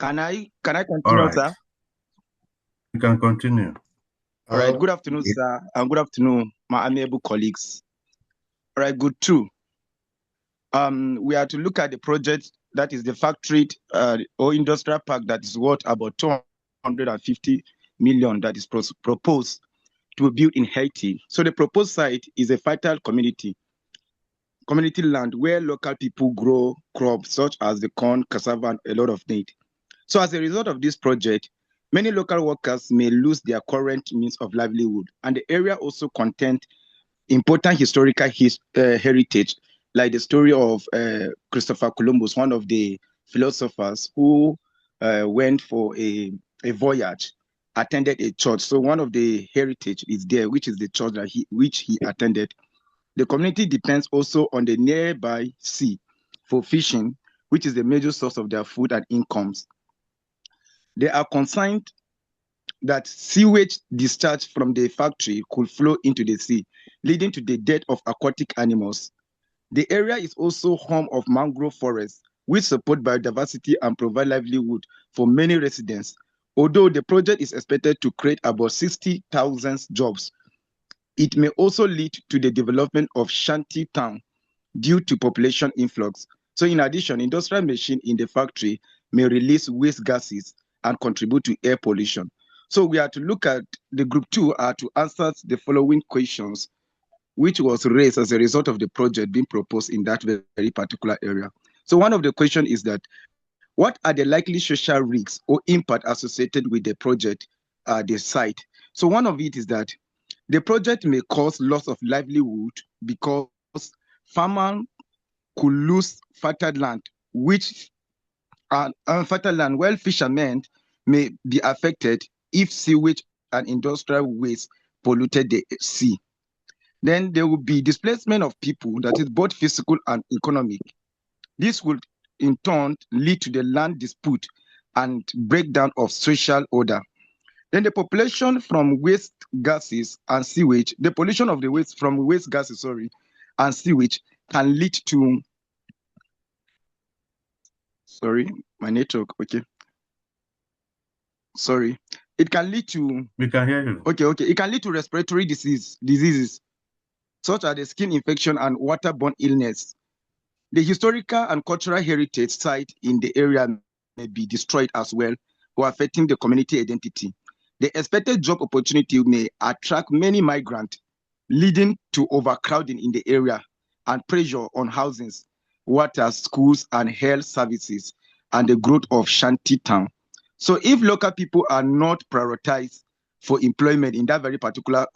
Can I All continue, right, sir? you can continue. All right. Good afternoon, Yeah. sir, and good afternoon, my amiable colleagues. All right. Good too. We are to look at the project that is the factory or industrial park that is worth about 250 million that is proposed to be built in Haiti. So the proposed site is a fertile community land where local people grow crops such as the corn, cassava, and a lot of need. So as a result of this project, many local workers may lose their current means of livelihood, and the area also contains important historical heritage, like the story of Christopher Columbus, one of the philosophers who went for a voyage, attended a church. So one of the heritage is there, which is the church that which he attended. The community depends also on the nearby sea for fishing, which is the major source of their food and incomes. They are concerned that sewage discharged from the factory could flow into the sea, leading to the death of aquatic animals. The area is also home of mangrove forests, which support biodiversity and provide livelihood for many residents. Although the project is expected to create about 60,000 jobs, it may also lead to the development of shanty town due to population influx. So in addition, industrial machine in the factory may release waste gases and contribute to air pollution. So we are to look at the group two are to answer the following questions, which was raised as a result of the project being proposed in that very particular area. So one of the questions is that, what are the likely social risks or impact associated with the project, the site? So one of it is that the project may cause loss of livelihood because farmers could lose fertile land, which are unfertile land, while fishermen may be affected if sewage and industrial waste polluted the sea. Then there will be displacement of people, that is both physical and economic. This will in turn lead to the land dispute and breakdown of social order. Then the population from waste gases and sewage, the pollution of the waste from waste gases, and sewage can lead to, sorry, my network, okay. Sorry. It can lead to, We can hear you. okay. It can lead to respiratory diseases, such as the skin infection and waterborne illness. The historical and cultural heritage site in the area may be destroyed as well, or affecting the community identity. The expected job opportunity may attract many migrants, leading to overcrowding in the area and pressure on housings, water, schools, and health services, and the growth of shanty town. So if local people are not prioritized for employment in that very particular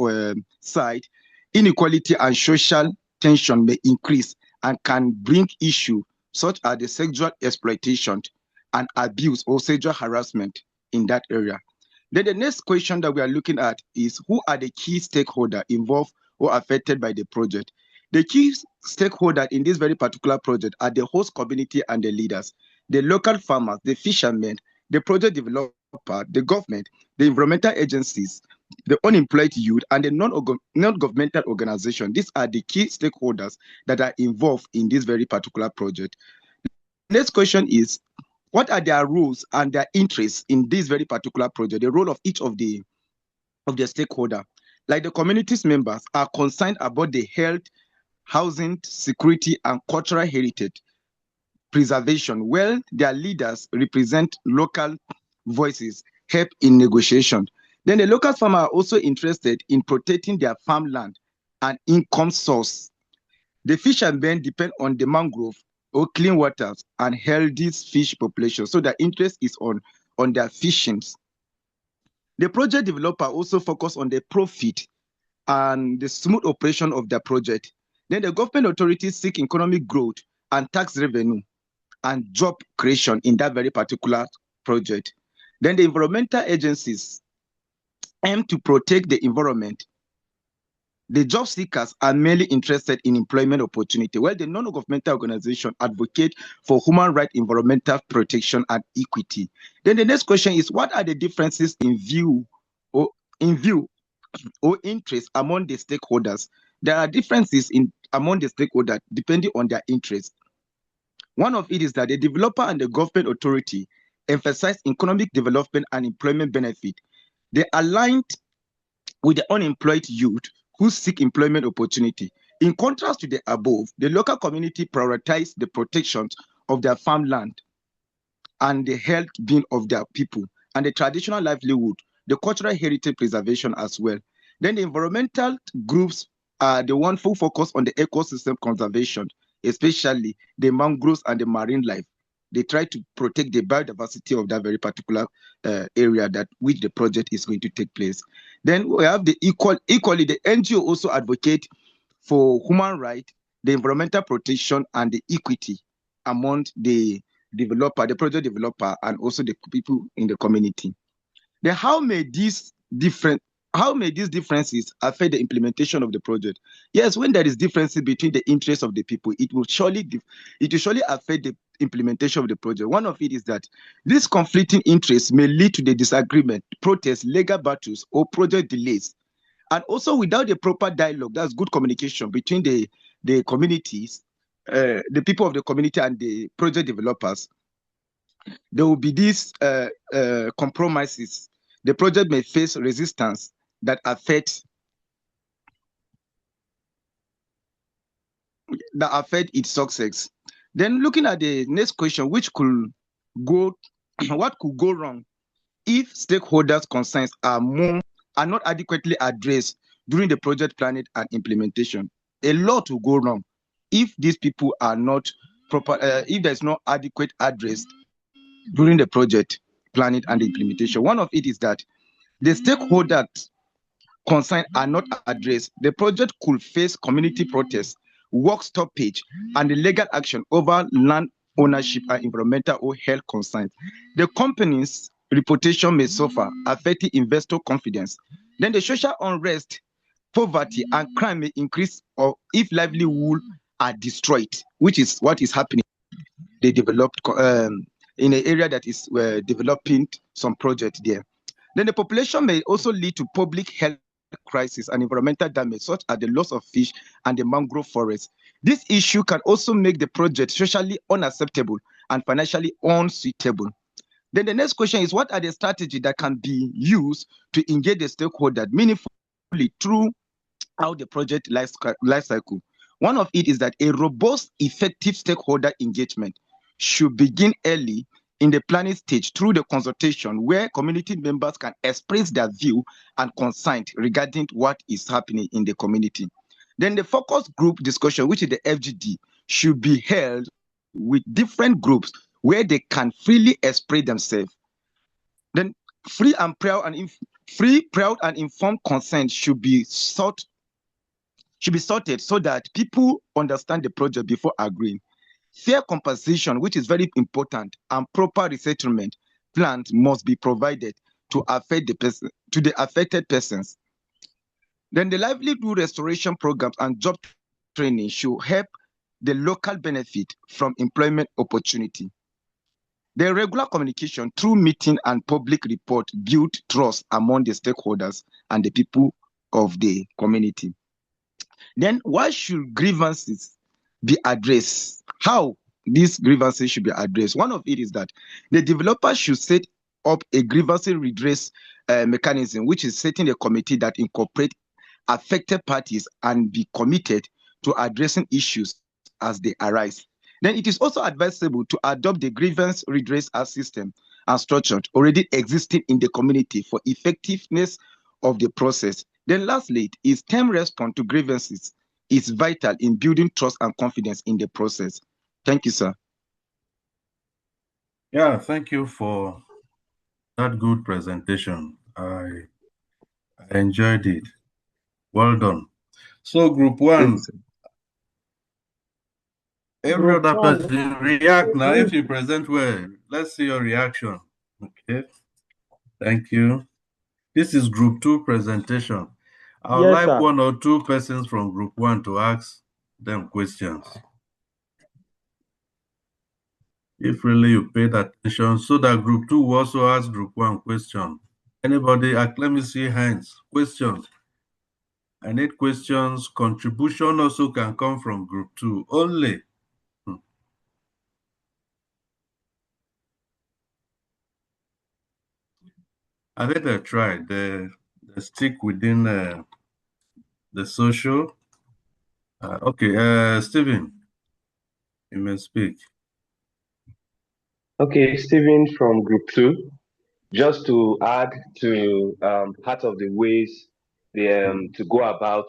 site, inequality and social tension may increase and can bring issues such as the sexual exploitation and abuse or sexual harassment in that area. Then the next question that we are looking at is, who are the key stakeholders involved or affected by the project? The key stakeholders in this very particular project are the host community and the leaders, the local farmers, the fishermen, the project developer, the government, the environmental agencies, the unemployed youth, and the non-governmental organization. These are the key stakeholders that are involved in this very particular project. Next question is, what are their roles and their interests in this very particular project? The role of each of the stakeholder, like the community's members, are concerned about the health, housing, security, and cultural heritage preservation, while their leaders represent local voices, help in negotiation. Then the local farmers are also interested in protecting their farmland and income source. The fishermen depend on the mangrove or clean waters and healthy fish population, so their interest is on their fishings. The project developer also focus on the profit and the smooth operation of their project. Then the government authorities seek economic growth and tax revenue and job creation in that very particular project. Then the environmental agencies aim to protect the environment. The job seekers are mainly interested in employment opportunity, while the non-governmental organization advocate for human rights, environmental protection, and equity. Then the next question is, what are the differences in view or interest among the stakeholders? There are differences among the stakeholders depending on their interest. One of it is that the developer and the government authority emphasize economic development and employment benefit. They aligned with the unemployed youth who seek employment opportunity. In contrast to the above, the local community prioritized the protection of their farmland and the health being of their people and the traditional livelihood, the cultural heritage preservation as well. Then the environmental groups are the one who focus on the ecosystem conservation, especially the mangroves and the marine life. They try to protect the biodiversity of that very particular area that which the project is going to take place. Then we have the equally the NGO also advocate for human rights, the environmental protection, and the equity among the developer, the project developer, and also the people in the community. Then how may these differences affect the implementation of the project? Yes, when there is differences between the interests of the people, it will surely affect the implementation of the project. One of it is that these conflicting interests may lead to the disagreement, protests, legal battles, or project delays. And also without the proper dialogue, that's good communication between the communities, the people of the community and the project developers, there will be these compromises. The project may face resistance that affect its success. Then looking at the next question, which could go, what could go wrong if stakeholders' concerns are not adequately addressed during the project planning and implementation? A lot will go wrong if these people are not proper, if there's no adequate address during the project planning and implementation. One of it is that the stakeholders concerned are not addressed. The project could face community protests, work stoppage, and the legal action over land ownership and environmental or health concerns. The company's reputation may suffer, affecting investor confidence. Then the social unrest, poverty, and crime may increase or if livelihood are destroyed, which is what is happening. They developed in an area that is developing some project there. Then the population may also lead to public health crisis and environmental damage, such as the loss of fish and the mangrove forest. This issue can also make the project socially unacceptable and financially unsuitable. Then the next question is, what are the strategies that can be used to engage the stakeholder meaningfully throughout the project life cycle? One of it is that a robust, effective stakeholder engagement should begin early in the planning stage through the consultation where community members can express their view and concern regarding what is happening in the community. Then the focus group discussion, which is the FGD, should be held with different groups where they can freely express themselves. Then free, proud, and informed consent should be sorted so that people understand the project before agreeing. Fair compensation, which is very important, and proper resettlement plans must be provided to the affected persons. Then the livelihood restoration programs and job training should help the local benefit from employment opportunity. The regular communication through meeting and public report build trust among the stakeholders and the people of the community. Then why should grievances be addressed? How these grievances should be addressed? One of it is that the developer should set up a grievance redress mechanism, which is setting a committee that incorporate affected parties and be committed to addressing issues as they arise. Then it is also advisable to adopt the grievance redress system and structure already existing in the community for effectiveness of the process. Then lastly, is term response to grievances is vital in building trust and confidence in the process. Thank you, sir. Yeah, thank you for that good presentation. I enjoyed it. Well done. So group one, every Group other one. person react now. If you present well, let's see your reaction. Okay. Thank you. This is group two presentation. I would Yes, like sir. one or two persons from group one to ask them questions. If really you paid attention, so that group two will also ask group one question. Anybody? Let me see hands. Questions. I need questions. Contribution also can come from group two only. I think they tried. They stick within the social. Okay, Stephen, you may speak. Okay, Stephen from Group 2. Just to add to part of the ways to go about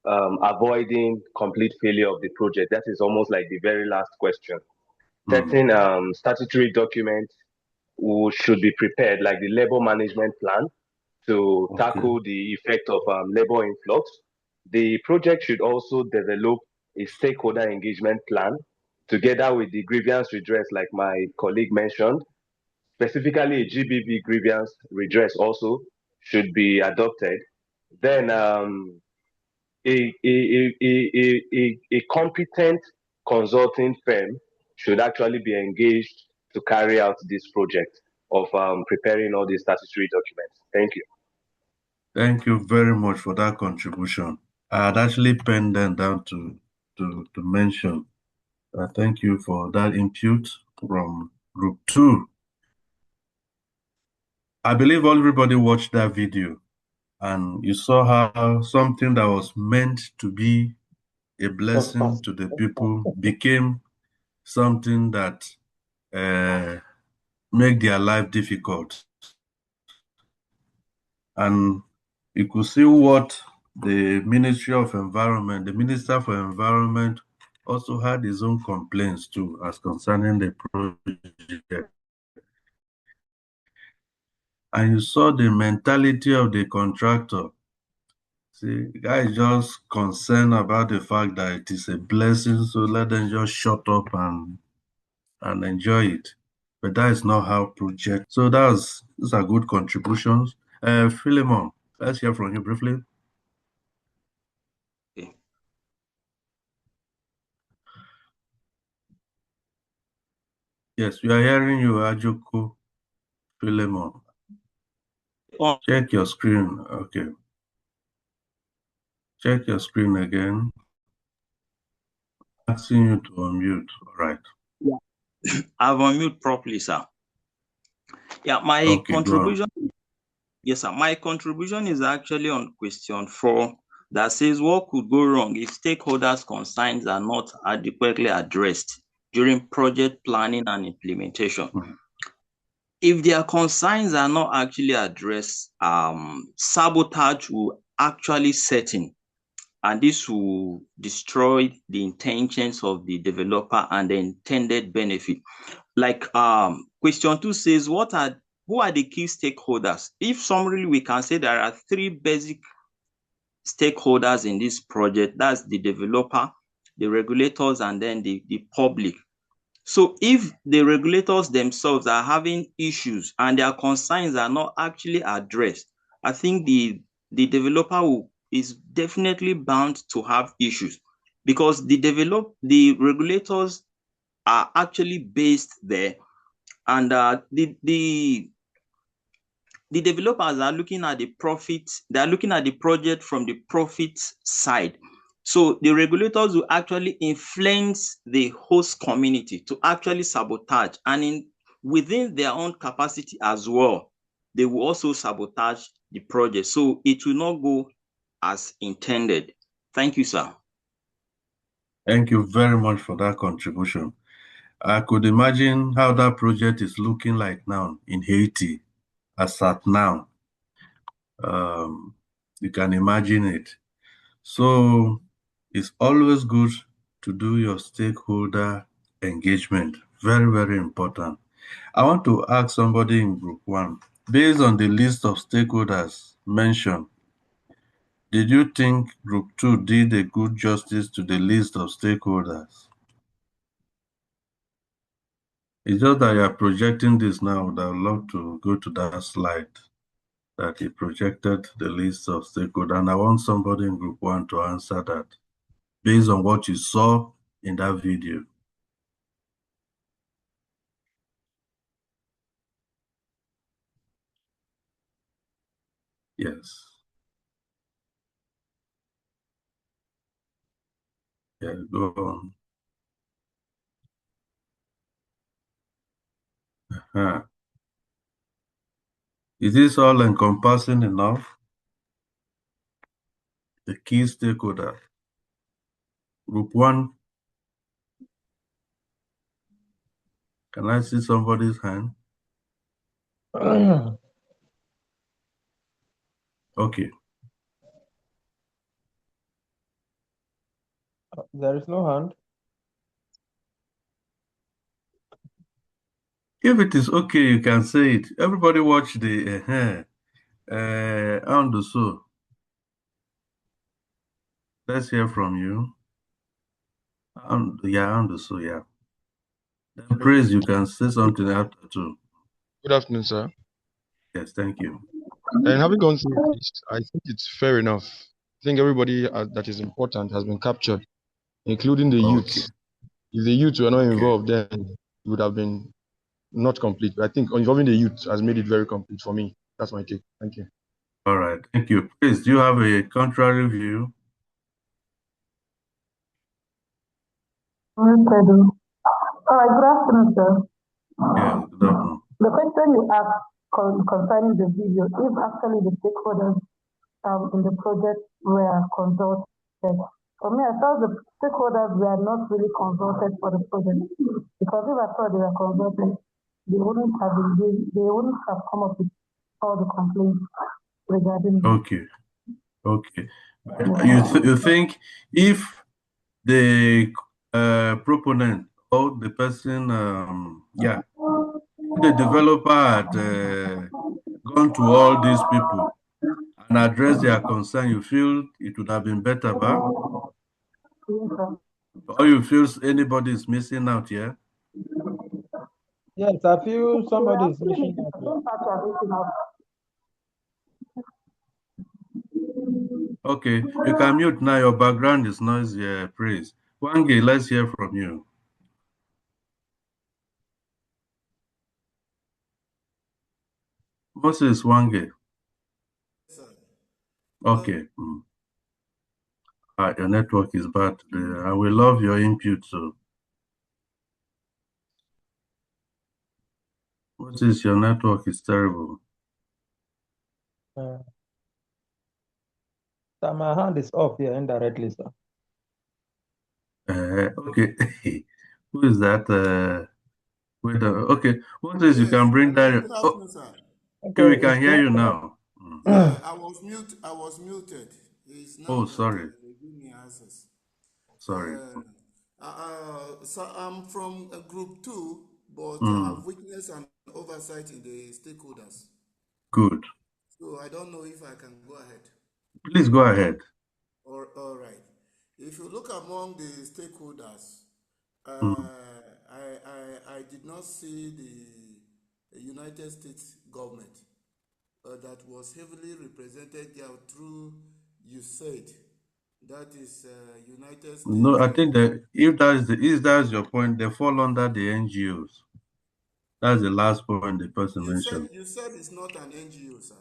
avoiding complete failure of the project. That is almost like the very last question. Mm. Certain statutory documents should be prepared, like the labor management plan, to Okay. tackle the effect of labor influx. The project should also develop a stakeholder engagement plan together with the grievance redress, like my colleague mentioned. Specifically, a GBV grievance redress also should be adopted. Then a competent consulting firm should actually be engaged to carry out this project of preparing all these statutory documents. Thank you. Thank you very much for that contribution. I had actually penned them down to mention. Thank you for that input from Group 2. I believe everybody watched that video and you saw how something that was meant to be a blessing to the people became something that make their life difficult. And you could see what the Ministry of Environment, the Minister for Environment also had his own complaints too as concerning the project. And you saw the mentality of the contractor. See, the guy is just concerned about the fact that it is a blessing, so let them just shut up and enjoy it. But that is not how project. So those are good contributions. Philemon, let's hear from you briefly. Okay. Yes, we are hearing you, Ajuku Philemon. Check your screen. Okay. Check your screen again. Asking you to unmute. All right. Yeah. I've unmute properly, sir. Yeah, my Okay, contribution. Yes, sir. My contribution is actually on question 4 that says what could go wrong if stakeholders' concerns are not adequately addressed during project planning and implementation. Mm-hmm. If their concerns are not actually addressed, sabotage will actually set in, and this will destroy the intentions of the developer and the intended benefit. Like question 2 says, who are the key stakeholders? If summary, we can say there are 3 basic stakeholders in this project. That's the developer, the regulators, and then the public. So if the regulators themselves are having issues and their concerns are not actually addressed, I think the developer is definitely bound to have issues, because the regulators are actually based there, and the developers are looking at the profit. They are looking at the project from the profit side. So the regulators will actually influence the host community to actually sabotage, and within their own capacity as well, they will also sabotage the project. So it will not go as intended. Thank you, sir. Thank you very much for that contribution. I could imagine how that project is looking like now in Haiti, as at now. You can imagine it. So it's always good to do your stakeholder engagement. Very, very important. I want to ask somebody in Group 1, based on the list of stakeholders mentioned, did you think Group 2 did a good justice to the list of stakeholders? It's just that you are projecting this now, but I would love to go to that slide that he projected the list of stakeholders. And I want somebody in Group 1 to answer that based on what you saw in that video. Yes. Yeah, go on. Is this all encompassing enough? The key stakeholder. Group 1. Can I see somebody's hand? Okay. There is no hand. If it is okay, you can say it. Everybody watch the so. Let's hear from you. So yeah. Then Praise, you can say something after too. Good afternoon, sir. Yes, thank you. And having gone through this, I think it's fair enough. I think everybody that is important has been captured, including the youth. If the youth were not involved, then it would have been not complete. I think involving the youth has made it very complete for me. That's my take. Thank you. All right, thank you. Praise, do you have a contrary view? All right, good afternoon, sir. Yeah, good afternoon. The question you asked concerning the video, if actually the stakeholders in the project were consulted. For me, I felt the stakeholders were not really consulted for the project, because if I thought they were consulted, they wouldn't have come up with all the complaints regarding Okay. You think if the proponent or the person, the developer had gone to all these people and addressed their concern, you feel it would have been better, but? Or you feel anybody is missing out here? Yes, I feel somebody is missing out. Okay, you can mute now. Your background is noisy, Praise. Wange, let's hear from you. Moses Wange. Okay. Your network is bad today. I will love your input. So, Moses, your network is terrible. So my hand is off here indirectly, sir. Okay. Who is that? Wait. Okay. Moses, you can bring that. Good afternoon, sir. Okay, we can hear you now. Yeah, I was muted. It's now sorry. give me access. Sorry. So I'm from group 2, but I have witness and oversight in the stakeholders. Good. So I don't know if I can go ahead. Please go ahead. All right. If you look among the stakeholders, I did not see the United States government that was heavily represented there through USAID. That is United States. No, I think that if that's your point, they fall under the NGOs. That's the last point the person mentioned. You said it's not an NGO, sir.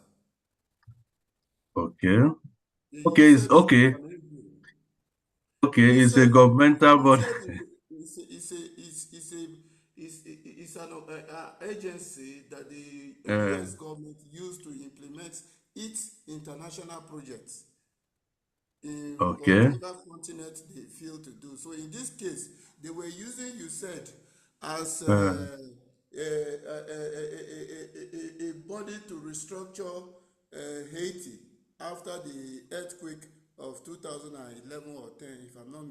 Okay. Okay, it's okay. Okay, it's a governmental body. It's an agency that the US government used to implement its international projects in whatever continent they feel to do. So in this case, they were using USAID as a body to restructure Haiti after the earthquake of 2011 or 10, if I'm not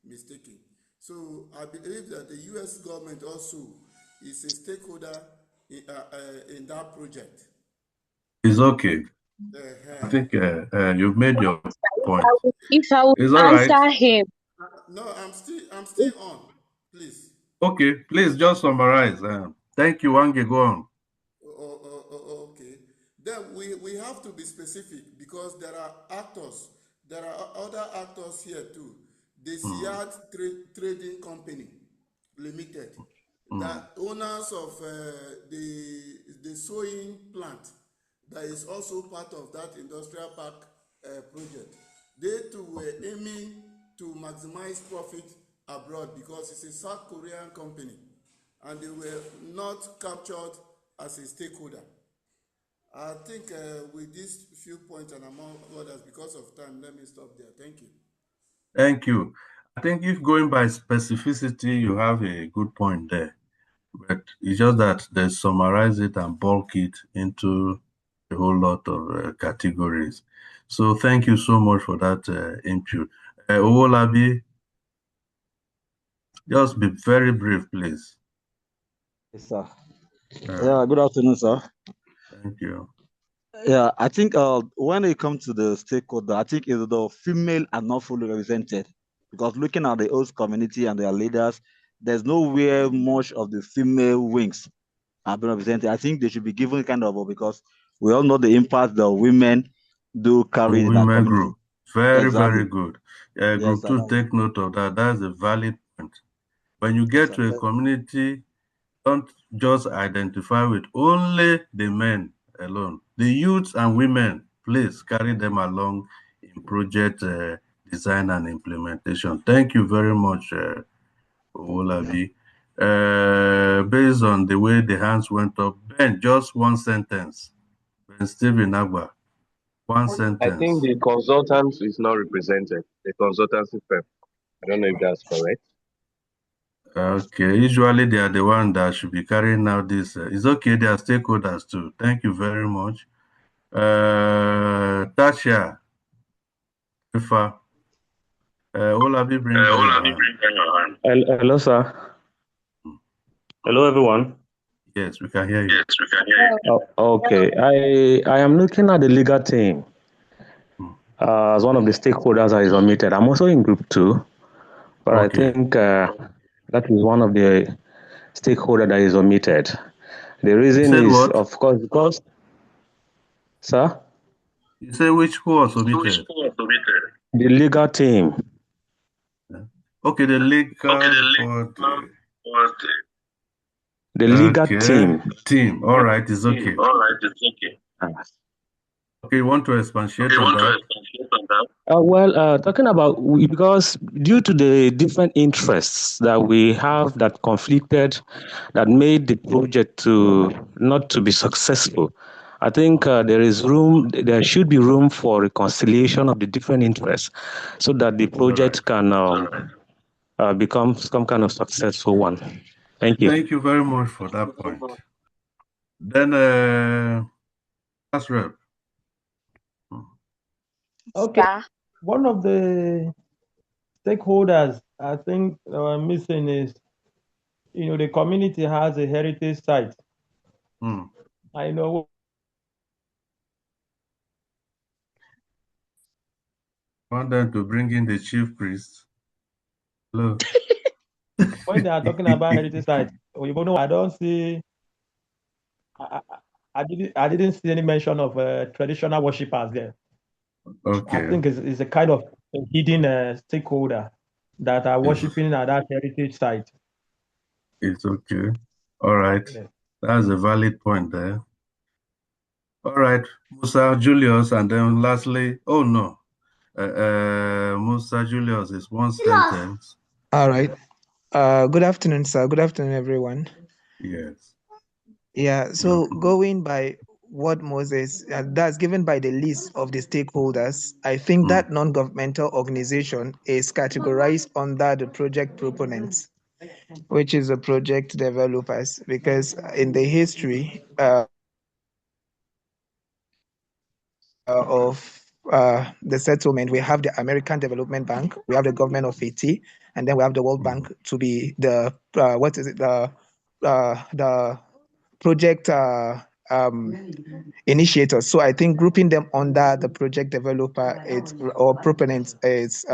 mistaken. So I believe that the U.S. government also is a stakeholder in that project. It's okay. I think you've made your point. If I would answer him. No, I'm still on. Please. Okay, please just summarize. Thank you, Wange. Go on. Okay. Then we have to be specific, because there are actors. There are other actors here too. The SIAD Trading Company Limited, the owners of the sewing plant, that is also part of that industrial park project. They too were aiming to maximize profit abroad, because it's a South Korean company, and they were not captured as a stakeholder. I think with these few points and among others, because of time, let me stop there. Thank you. Thank you. I think if going by specificity, you have a good point there. But it's just that they summarize it and bulk it into a whole lot of categories. So thank you so much for that input. Owolabi, just be very brief, please. Yes, sir. Yeah, good afternoon, sir. Thank you. Yeah, I think when it comes to the stakeholder, I think is the female are not fully represented because looking at the host community and their leaders, there's nowhere much of the female wings are being represented. I think they should be given kind of because we all know the impact the women do carry in that Women community. group, very, Exactly. very good. Yes, Group sir. 2, take note of that. That's a valid point. When you get to a community, don't just identify with only the men alone. The youths and women, please carry them along in project design and implementation. Thank you very much, Owolabi. Based on the way the hands went up, Ben, just one sentence. Ben Stephen Agba, one sentence. I think the consultant is not represented, the consultancy firm. I don't know if that's correct. Okay, usually they are the one that should be carrying out this. It's okay, they are stakeholders too. Thank you very much. Tasha, Ifa, Olabi, bring down your hand. Hello, sir. Hello, everyone. Yes, we can hear you. Yes, we can hear you. Okay, I am looking at the legal team as one of the stakeholders that is omitted. I'm also in group 2, but I think that is one of the stakeholder that is omitted. The reason is, what? of course, because, sir? You say which was omitted? The legal team. Okay, the legal body. The legal team. Team. All right, it's okay. All right, it's okay. Okay, you want to expatiate on that? Talking about because due to the different interests that we have that conflicted, that made the project to not to be successful, I think there should be room for reconciliation of the different interests, so that the project can become some kind of successful one. Thank you. Thank you very much for that point. Then, Asrep. Okay. One of the stakeholders I think missing is, the community has a heritage site. I know. Want them to bring in the chief priest. Hello. When they are talking about heritage site, I don't see. I didn't see any mention of traditional worshippers there. Okay. I think it's a kind of a hidden stakeholder that are worshiping at that heritage site. It's okay. All right. Yeah. That's a valid point there. All right, Musa Julius, and then lastly, oh no, Musa Julius is one sentence. All right. Good afternoon, sir. Good afternoon, everyone. Yes. Yeah, so going by what Moses, that's given by the list of the stakeholders, I think that non-governmental organization is categorized under the project proponents, which is the project developers, because in the history of the settlement, we have the American Development Bank, we have the government of Haiti, and then we have the World Bank to be the the project initiators. So I think grouping them under the project developer or proponents is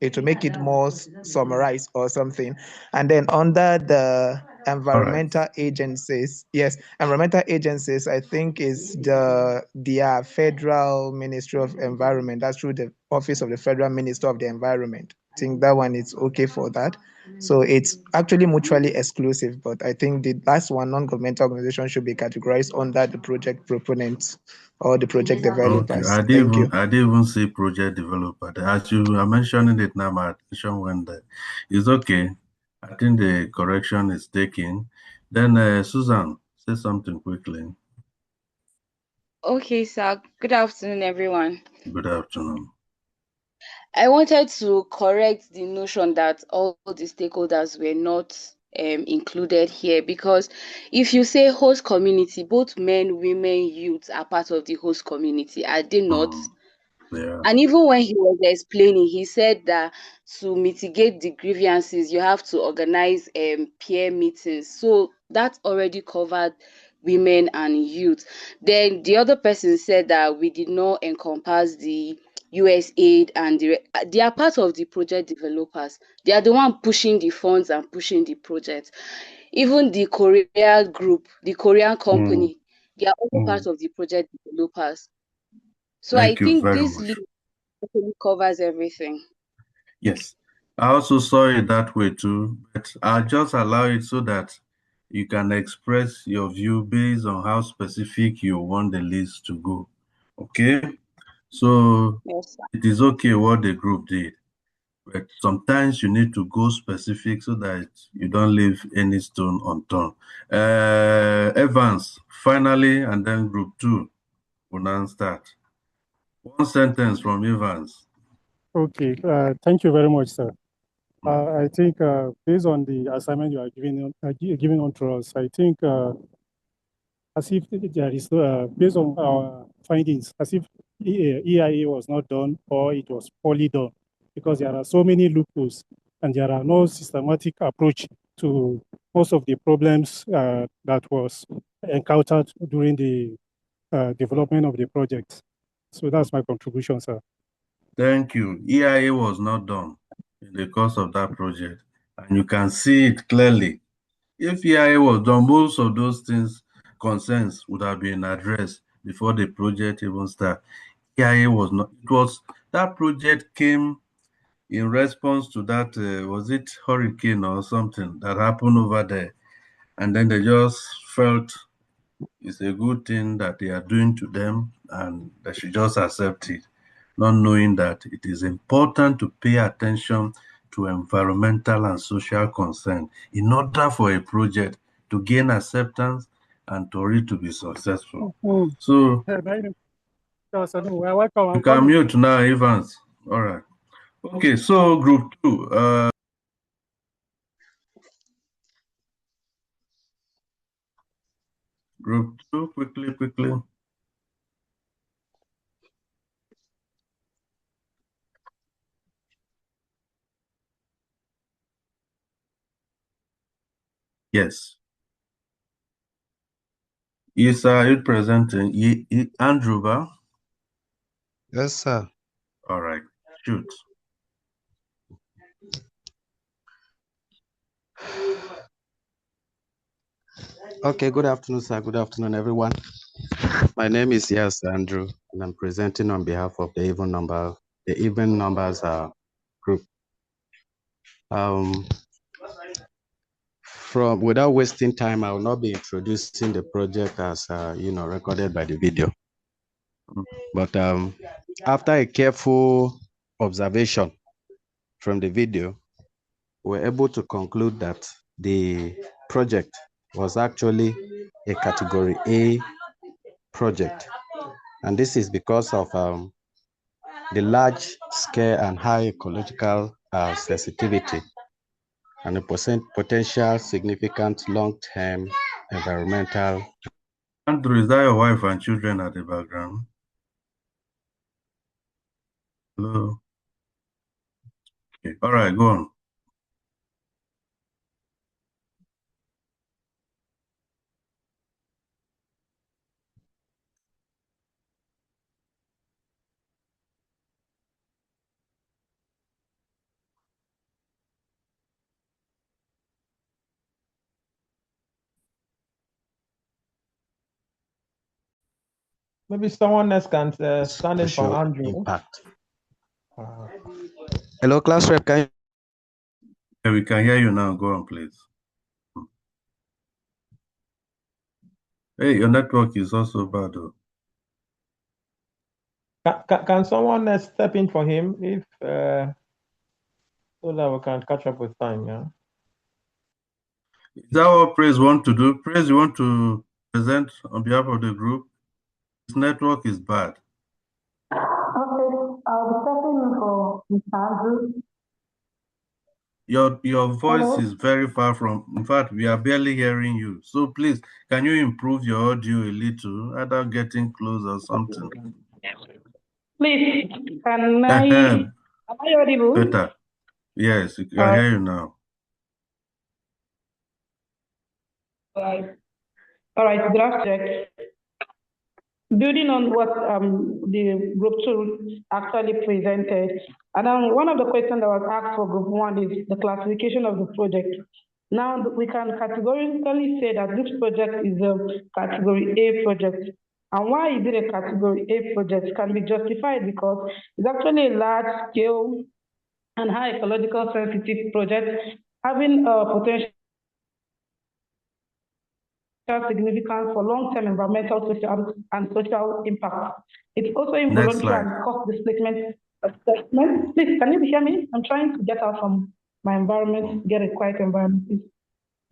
it will make it more summarized or something. And then under the environmental agencies, yes, environmental agencies, I think is the Federal Ministry of Environment. That's through the Office of the Federal Minister of the Environment. I think that one is okay for that. So it's actually mutually exclusive, but I think the last one, non-governmental organization, should be categorized under the project proponents or the project developers. Okay. I didn't even see project developer. As you are mentioning it now, my attention went there. It's okay. I think the correction is taken. Then Susan, say something quickly. Okay, sir. Good afternoon, everyone. Good afternoon. I wanted to correct the notion that all the stakeholders were not included here, because if you say host community, both men, women, youth are part of the host community, are they not? Yeah. And even when he was explaining, he said that to mitigate the grievances, you have to organize peer meetings. So that already covered women and youth. Then the other person said that we did not encompass the USAID, and they are part of the project developers. They are the one pushing the funds and pushing the project. Even the Korea group, the Korean company, they are also part of the project developers. So I Thank you think very this much. list actually covers everything. Yes, I also saw it that way too, but I'll just allow it so that you can express your view based on how specific you want the list to go. Okay? So Yes, sir. it is okay what the group did, but sometimes you need to go specific so that you don't leave any stone unturned. Evans, finally, and then group 2 will now start. One sentence from Evans. Okay, thank you very much, sir. I think based on the assignment you are giving on to us, I think as if there is, based on our findings, as if EIA was not done or it was poorly done, because there are so many loopholes and there are no systematic approach to most of the problems that was encountered during the development of the project. So that's my contribution, sir. Thank you. EIA was not done in the course of that project, and you can see it clearly. If EIA was done, most of those things, concerns would have been addressed before the project even started. EIA was not. It was that project came in response to that, was it hurricane or something that happened over there, and then they just felt it's a good thing that they are doing to them, and they should just accept it, not knowing that it is important to pay attention to environmental and social concern in order for a project to gain acceptance and for it to be successful. So you can mute now, Evans. All right. Okay, so group 2. Group 2, quickly. Yes. Yes, are you presenting? Andrew, ba? Yes, sir. All right, shoot. Okay, good afternoon, sir. Good afternoon, everyone. My name is Andrew, and I'm presenting on behalf of the Even Numbers group. Without wasting time, I will not be introducing the project as recorded by the video. But after a careful observation from the video, we're able to conclude that the project was actually a Category A project. And this is because of the large scale and high ecological sensitivity and the potential significant long-term environmental. Andrew, is that your wife and children at the background? Hello? Okay, all right, go on. Maybe someone else can stand in for Andrew. Impact. Hello, class rep. Can you... Yeah, we can hear you now. Go on, please. Hey, your network is also bad, though. Can someone step in for him if so that we can catch up with time? Yeah. Is that what Praise want to do? Praise, you want to present on behalf of the group? His network is bad. Okay, I'll be stepping in for Mr. Andrew. Your voice Hello? is very far from, in fact, we are barely hearing you. So please, can you improve your audio a little, either getting close or something? Please, am I audible? Better. Yes, we can hear you now. All right, good afternoon. Building on what the group 2 actually presented, and one of the questions that was asked for group 1 is the classification of the project. Now we can categorically say that this project is a category A project. And why is it a category A project? It can be justified because it's actually a large scale and high ecological sensitive project having a potential significance for long-term environmental, social, and social impact. It's also involuntary and cost displacement assessment. Please, can you hear me? I'm trying to get out from my environment, get a quiet environment, please.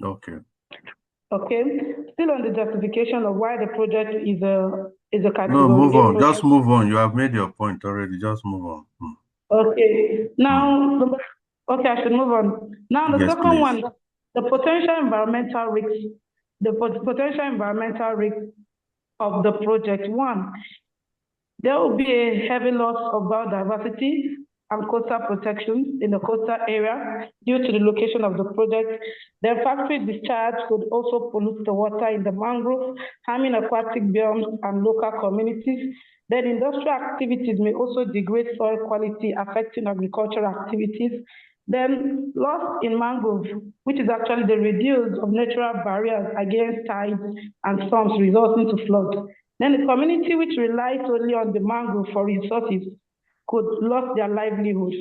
Okay. Okay. Still on the justification of why the project is a category. No, move on. Project. Just move on. You have made your point already. Just move on. Okay. Now, okay, I should move on. Now, the second one, the potential environmental risks. The potential environmental risk of the project. 1, there will be a heavy loss of biodiversity and coastal protections in the coastal area due to the location of the project. The factory discharge could also pollute the water in the mangrove, harming aquatic biomes and local communities. Then industrial activities may also degrade soil quality, affecting agricultural activities. Then loss in mangrove, which is actually the reduce of natural barriers against tides and storms resulting to floods. Then the community which relies solely on the mangrove for resources could lose their livelihood.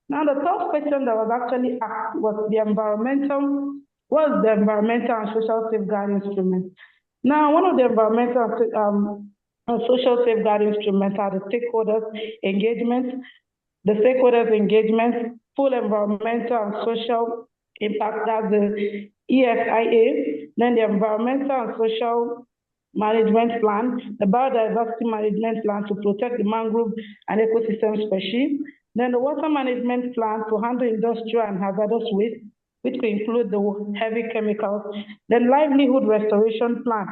Now the third question that was actually asked was the environmental and social safeguard instrument. Now one of the environmental and social safeguard instruments are the stakeholders engagement. The stakeholders engagement, full environmental and social impact, that's the ESIA, then the environmental and social management plan, the biodiversity management plan to protect the mangrove and ecosystem species, then the water management plan to handle industrial and hazardous waste, which could include the heavy chemicals, then livelihood restoration plan,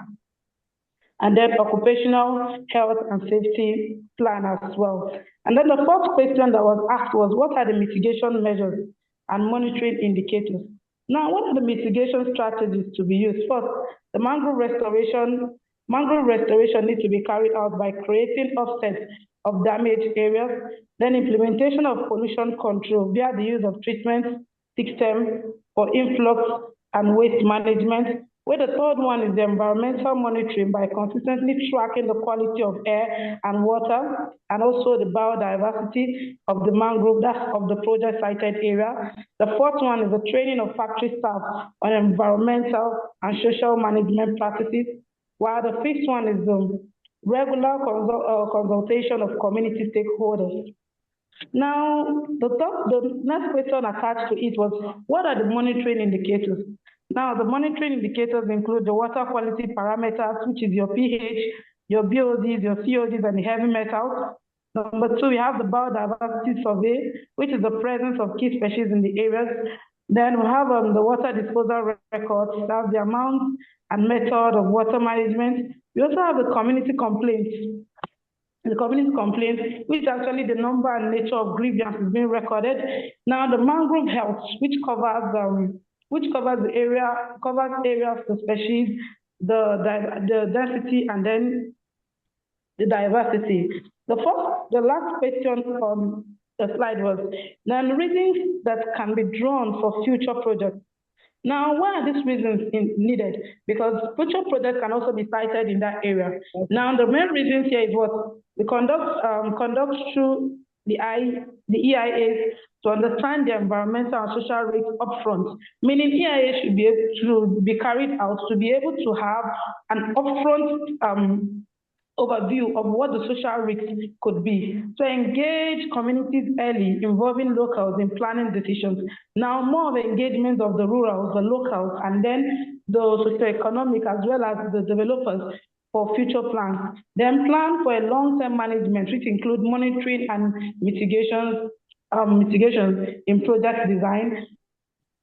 and then occupational health and safety plan as well. And then the fourth question that was asked was, what are the mitigation measures and monitoring indicators? Now, what are the mitigation strategies to be used? First, the mangrove restoration needs to be carried out by creating offsets of damaged areas, then implementation of pollution control via the use of treatment system for influx and waste management, where the third one is the environmental monitoring by consistently tracking the quality of air and water, and also the biodiversity of the mangrove, that's of the project cited area. The fourth one is the training of factory staff on environmental and social management practices, while the fifth one is the regular consultation of community stakeholders. Now, the next question attached to it was, what are the monitoring indicators? Now, the monitoring indicators include the water quality parameters, which is your pH, your BODs, your CODs, and the heavy metals. Number 2, we have the biodiversity survey, which is the presence of key species in the areas. Then we have the water disposal records, that's the amount and method of water management. We also have the community complaints. The community complaints, which is actually the number and nature of grievances being recorded. Now, the mangrove health, which covers the area, covers areas, the species, the density, and then the diversity. The last question on the slide was, now the reasons that can be drawn for future projects. Now, why are these reasons needed? Because future projects can also be cited in that area. Now, the main reasons here is what we conduct through the EIAs to understand the environmental and social risks upfront. Meaning, EIA should be able to be carried out to be able to have an upfront overview of what the social risks could be. To engage communities early, involving locals in planning decisions. Now, more of the engagement of the rurals, the locals, and then the socioeconomic as well as the developers for future plans. Then plan for a long-term management, which include monitoring and mitigations in project design.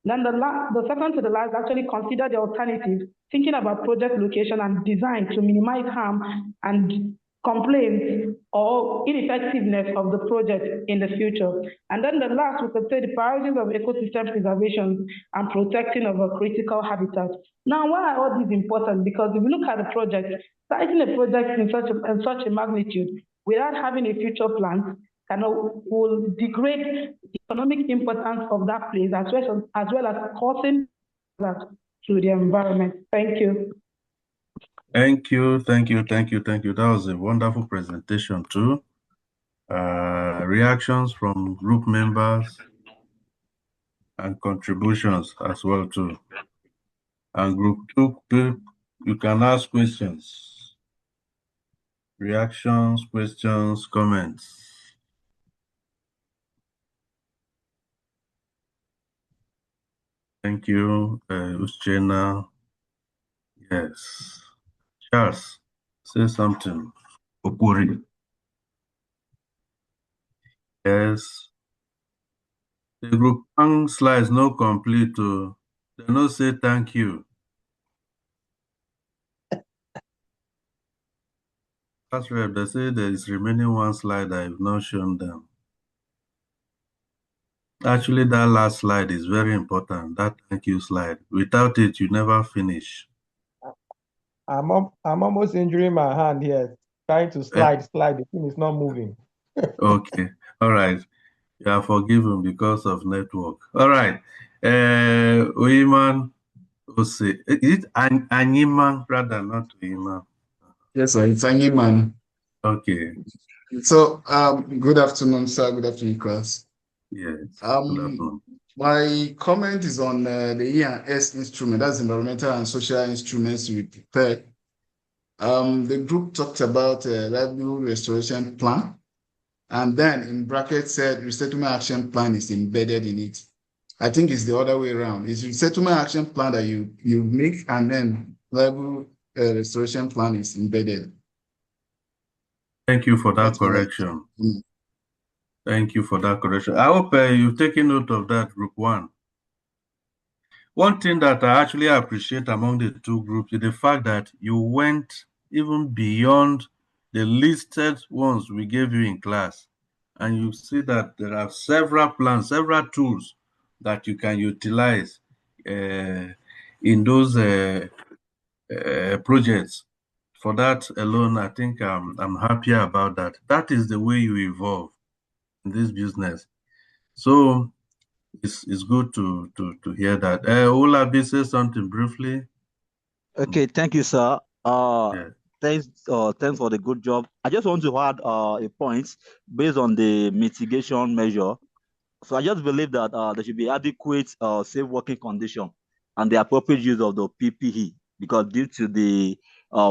Then the second to the last, actually consider the alternatives, thinking about project location and design to minimize harm and complaints or ineffectiveness of the project in the future. And then the last, we could say the priorities of ecosystem preservation and protecting of a critical habitat. Now, why are all these important? Because if you look at the project, starting a project in such a magnitude without having a future plan will degrade the economic importance of that place as well as causing that to the environment. Thank you. Thank you. That was a wonderful presentation too. Reactions from group members and contributions as well too. And group 2, you can ask questions. Reactions, questions, comments. Thank you, Uchena. Yes. Charles, say something. Okuri. Yes. The group 1 slides no complete. They no say thank you. That's right. They say there is remaining one slide I have not shown them. Actually, that last slide is very important. That thank you slide. Without it, you never finish. I'm almost injuring my hand here, trying to slide. The thing is not moving. Okay. All right. You are forgiven because of network. All right. Oiman Ose. Is it Anyiman rather, not Oiman? Yes, sir. It's Anyiman. Okay. So, good afternoon, sir. Good afternoon, class. Yes. Good afternoon. My comment is on the ENS instrument. That's environmental and social instruments we prepared. The group talked about a livelihood restoration plan, and then in brackets said resettlement action plan is embedded in it. I think it's the other way around. It's resettlement action plan that you make, and then livelihood restoration plan is embedded. Thank you for that correction. Right. Thank you for that correction. I hope you've taken note of that, group 1. One thing that I actually appreciate among the two groups is the fact that you went even beyond the listed ones we gave you in class. And you see that there are several plans, several tools that you can utilize in those projects. For that alone, I think I'm happier about that. That is the way you evolve in this business. So it's good to hear that. Olabi, say something briefly. Okay, thank you, sir. Thanks for the good job. I just want to add a point based on the mitigation measure. So I just believe that there should be adequate safe working condition and the appropriate use of the PPE, because due to the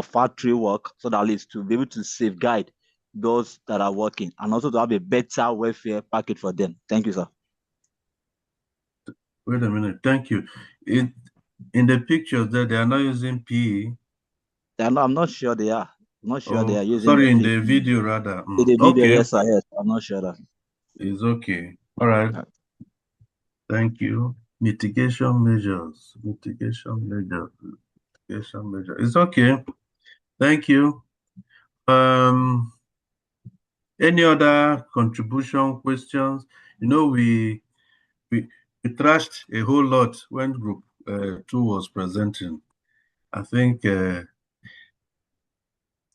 factory work, so that is to be able to safeguard those that are working and also to have a better welfare package for them. Thank you, sir. Wait a minute. Thank you. In the pictures there, they are not using PE. I'm not sure they are. I'm not sure they are using. Sorry, in the video rather. In the video, okay. Yes, sir. Yes, I'm not sure that. It's okay. All right. Thank you. Mitigation measures. It's okay. Thank you. Any other contribution, questions? You know, we trashed a whole lot when group 2 was presenting. I think I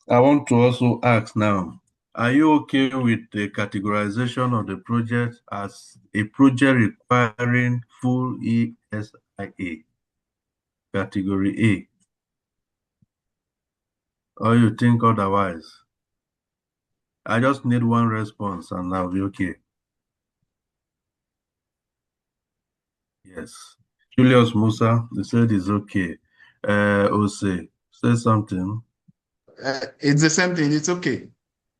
want to also ask now, are you okay with the categorization of the project as a project requiring full ESIA, category A? Or you think otherwise? I just need one response and I'll be okay. Yes. Julius Musa, they said it's okay. Ose, say something. It's the same thing. It's okay.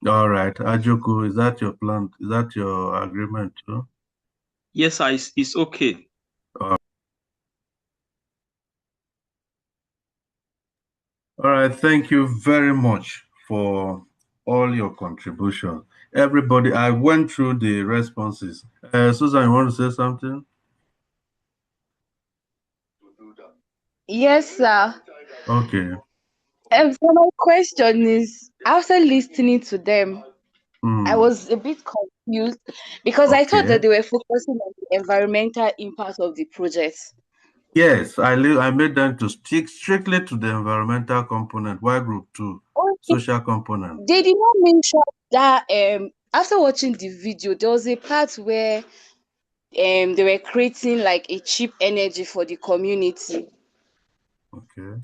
All right. Ajoku, is that your plan? Is that your agreement too? Yes, it's okay. All All right, thank you very much for all your contributions. Everybody, I went through the responses. Susan, you want to say something? Yes, sir. Okay. So my question is, after listening to them, I was a bit confused because I thought that they were focusing on the environmental impact of the project. Yes, I made them to stick strictly to the environmental component. Why group 2? Social component. They did not mention that after watching the video, there was a part where they were creating like a cheap energy for the community. Okay.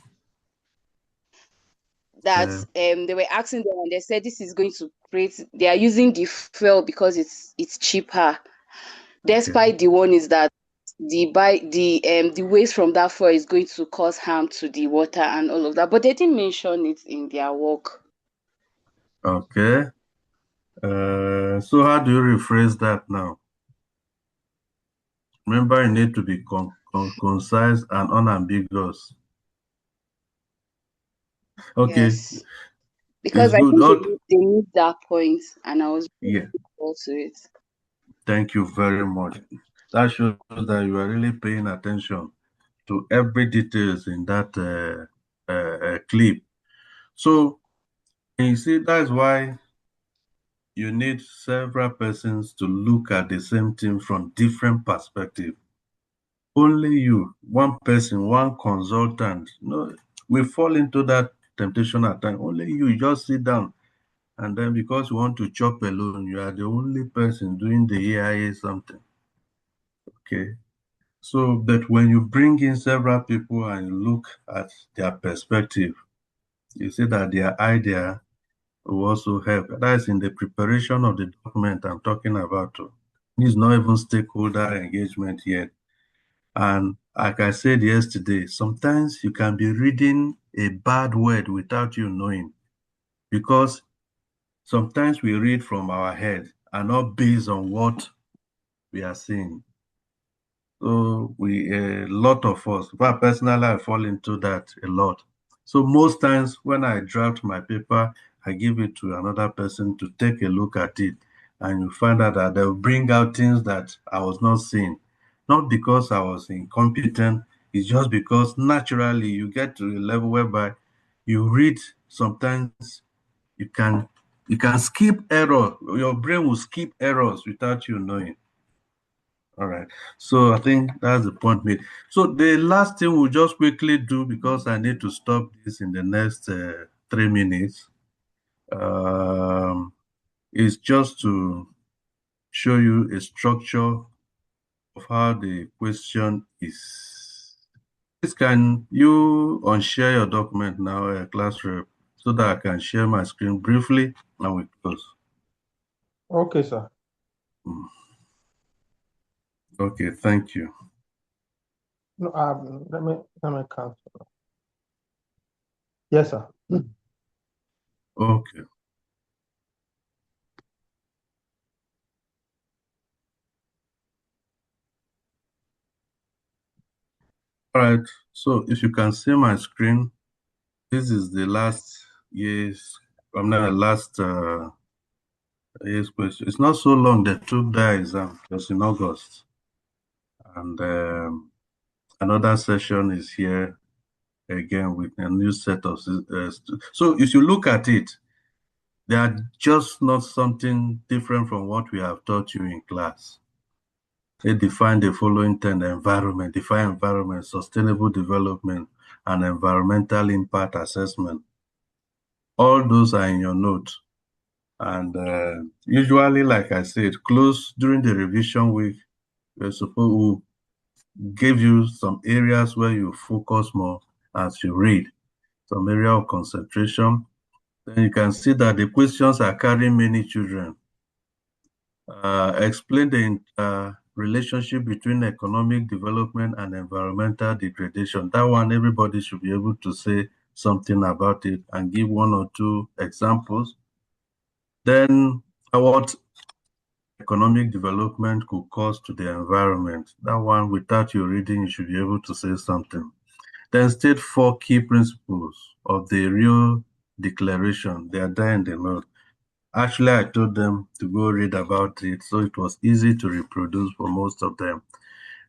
That they were asking them and they said this is going to create, they are using the fuel because it's cheaper. Despite the one is that the waste from that fuel is going to cause harm to the water and all of that, but they didn't mention it in their work. Okay. So how do you rephrase that now? Remember, you need to be concise and unambiguous. Okay. Yes. Because it's good. I think they need that point, and I was really looking to it. Thank you very much. That shows that you are really paying attention to every details in that clip. So you see, that's why you need several persons to look at the same thing from different perspectives. Only you, one person, one consultant. No, we fall into that temptation at times. Only you just sit down, and then because you want to chop alone, you are the only person doing the AIA something. Okay. So, but when you bring in several people and you look at their perspective, you see that their idea will also help. That is in the preparation of the document I'm talking about. It's not even stakeholder engagement yet. And like I said yesterday, sometimes you can be reading a bad word without you knowing, because sometimes we read from our head and not based on what we are seeing. So a lot of us, but personally, I fall into that a lot. So most times when I draft my paper, I give it to another person to take a look at it, and you find out that they'll bring out things that I was not seeing. Not because I was incompetent, it's just because naturally you get to a level whereby you read, sometimes you can skip error. Your brain will skip errors without you knowing. All right. So I think that's the point made. So the last thing we'll just quickly do, because I need to stop this in the next 3 minutes, is just to show you a structure of how the question is. Please, can you unshare your document now, class rep, so that I can share my screen briefly and we close. Okay, sir. Okay, thank you. No, let me cancel. Yes, sir. Okay. All right, so if you can see my screen, this is the last year's, last year's question. It's not so long. They took the exam just in August. And another session is here again with a new set of, so if you look at it, they are just not something different from what we have taught you in class. They define the following 10: environment, define environment, sustainable development, and environmental impact assessment. All those are in your notes. And usually, like I said, close during the revision week, we're supposed to give you some areas where you focus more as you read, some area of concentration. Then you can see that the questions are carrying many children. Explain the relationship between economic development and environmental degradation. That one, everybody should be able to say something about it and give 1 or 2 examples. Then what economic development could cause to the environment. That one, without you reading, you should be able to say something. Then state 4 key principles of the real declaration. They are there in the note. Actually, I told them to go read about it, so it was easy to reproduce for most of them.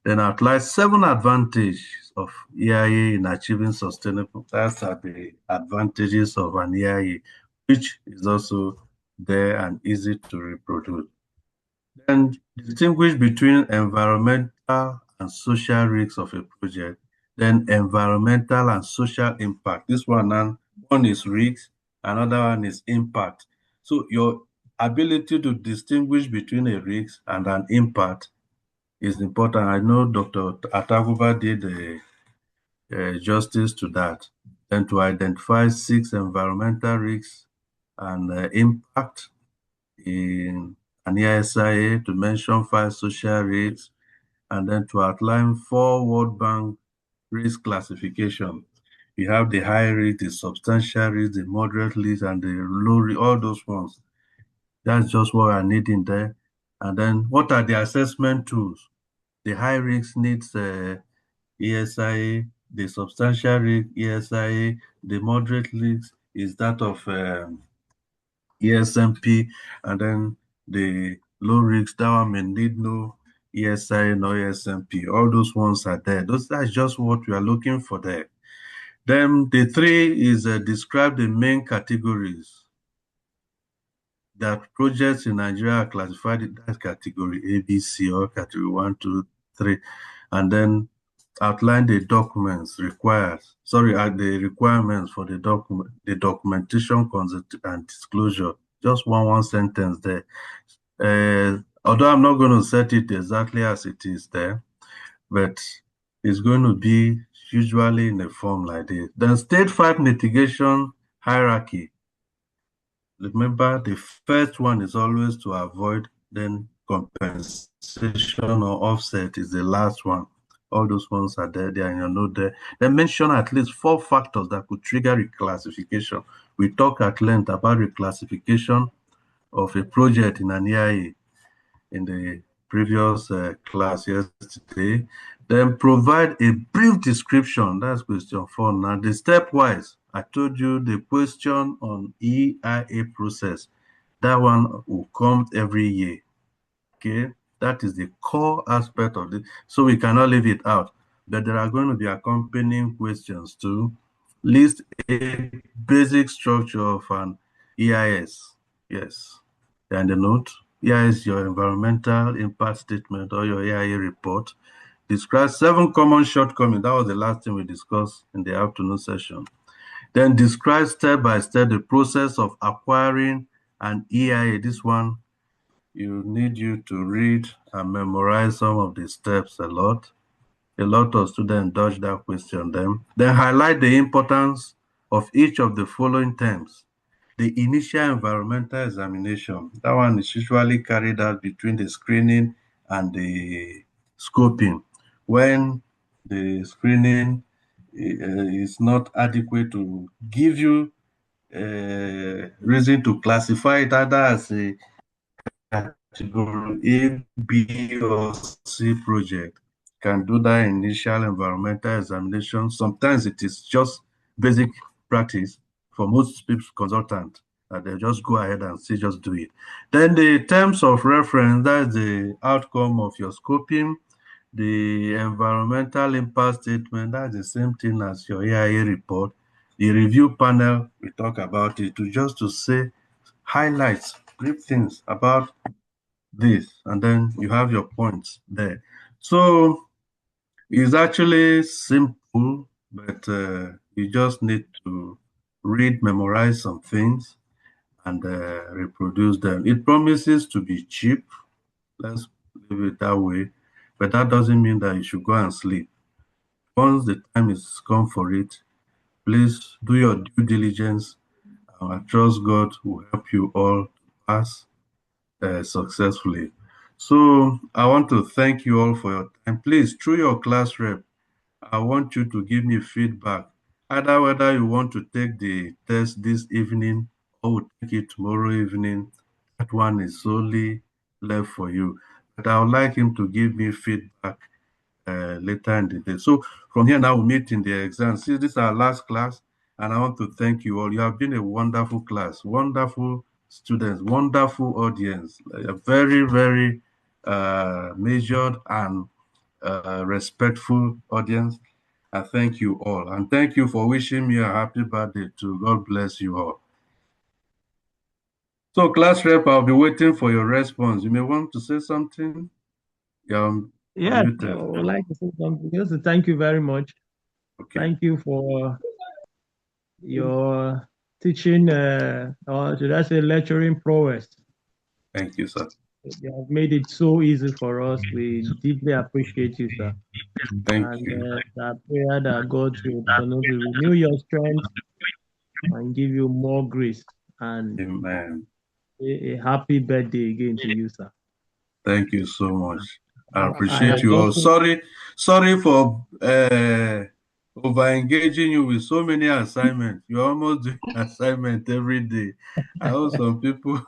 Then outline 7 advantages of EIA in achieving sustainable. That's the advantages of an EIA, which is also there and easy to reproduce. Then distinguish between environmental and social risks of a project. Then environmental and social impact. This one is risk, another one is impact. So your ability to distinguish between a risk and an impact is important. I know Dr. Ataguba did justice to that. Then to identify 6 environmental risks and impact in an ESIA, to mention 5 social risks, and then to outline 4 World Bank risk classification. You have the high risk, the substantial risk, the moderate risk, and the low risk, all those ones. That's just what I need in there. And then what are the assessment tools? The high risk needs ESIA, the substantial risk ESIA, the moderate risk is that of ESMP, and then the low risk, that one may need no ESIA, no ESMP. All those ones are there. That's just what we are looking for there. Then the 3 is describe the main categories that projects in Nigeria are classified in that category A, B, C, or category 1, 2, 3, and then outline the documents required. The requirements for the document, the documentation, consent, and disclosure. Just one sentence there. Although I'm not going to set it exactly as it is there, but it's going to be usually in a form like this. Then state 5 mitigation hierarchy. Remember, the first one is always to avoid, then compensation or offset is the last one. All those ones are there, they are in your note there. Then mention at least 4 factors that could trigger reclassification. We talked at length about reclassification of a project in an EIA in the previous class yesterday. Then provide a brief description. That's question 4. Now, the stepwise, I told you the question on EIA process. That one will come every year. Okay, that is the core aspect of this. So we cannot leave it out. But there are going to be accompanying questions to list a basic structure of an EIS. Yes, and the note. EIS, your environmental impact statement or your EIA report. Describe 7 common shortcomings. That was the last thing we discussed in the afternoon session. Then describe step by step the process of acquiring an EIA. This one, need you to read and memorize some of the steps a lot. A lot of students dodge that question Then highlight the importance of each of the following terms. The initial environmental examination, that one is usually carried out between the screening and the scoping. When the screening is not adequate to give you reason to classify it either as a category A, B, or C project, can do that initial environmental examination. Sometimes it is just basic practice for most people, consultants, that they just go ahead and say, just do it. Then the terms of reference, that's the outcome of your scoping. The environmental impact statement, that's the same thing as your EIA report. The review panel, we talk about it, to say highlights, brief things about this, and then you have your points there. So it's actually simple, but you just need to read, memorize some things, and reproduce them. It promises to be cheap, let's leave it that way, but that doesn't mean that you should go and sleep. Once the time is come for it, please do your due diligence. I trust God will help you all pass successfully. So I want to thank you all for your time. Please, through your class rep, I want you to give me feedback, either whether you want to take the test this evening or we'll take it tomorrow evening. That one is solely left for you. But I would like him to give me feedback later in the day. So from here now, we meet in the exam. See, this is our last class, and I want to thank you all. You have been a wonderful class, wonderful students, wonderful audience, a very, very measured and respectful audience. I thank you all, and thank you for wishing me a happy birthday too. God bless you all. So, class rep, I'll be waiting for your response. You may want to say something. Yeah, I would like to say something. Just thank you very much. Okay. Thank you for your teaching, or should I say lecturing prowess. Thank you, sir. You have made it so easy for us. We deeply appreciate you, sir. Thank you. I pray that God will continue to renew your strength and give you more grace. And amen. A happy birthday again to you, sir. Thank you so much. I appreciate you all. Sorry for over-engaging you with so many assignments. You're almost doing assignment every day. I know some people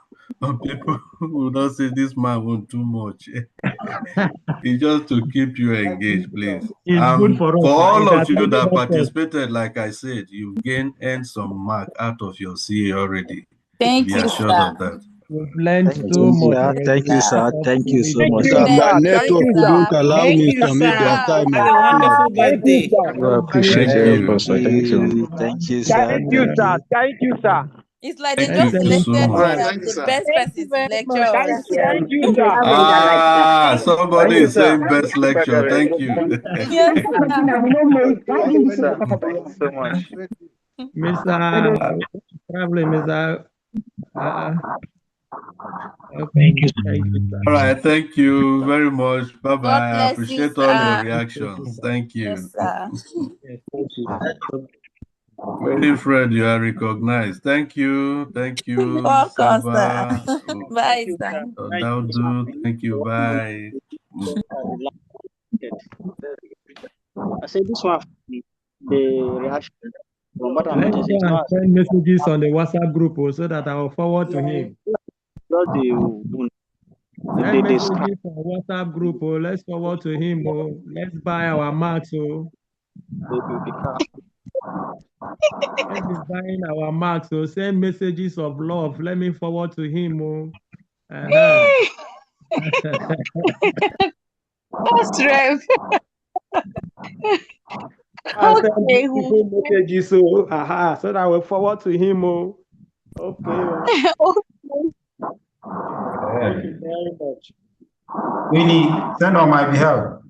will not say this man won't too much. It's just to keep you engaged, please. It's good for us. For all of you that participated, like I said, you've earned some mark out of your CA already. Thank Be you, assured sir. of that. We've learned so much. Thank you, sir. Thank you so much. Sir, my network wouldn't allow me to submit the assignment. Have a wonderful birthday. I appreciate you, Pastor. Thank you. Thank you, sir. Thank you, sir. Thank you, sir. It's like they Thank just you so selected much. me as the best person to lecture us. Thank you, sir. Somebody is saying best lecture. Thank you. Yes, sir. Thank you so much. Mr. Probably, Mr. Okay. Thank you, sir. All right, thank you very much. Bye bye. God I bless appreciate you, all sir. your reactions. Thank you. Yes, sir. Winifred, you are recognized. Thank you. Thank you. Welcome, Saba. sir. Bye, sir. Daudu, thank you. Bye. I say this one, the reaction from what I'm Let's noticing. go and send messages on the WhatsApp group so that I will forward to him. Send messages on WhatsApp group. Let's forward to him. Let's buy our marks. Let's buying our marks. So send messages of love. Let me forward to him. That's right. Okay. Messages, so that I will forward to him. Okay. Thank you very much. Winnie, send on my behalf.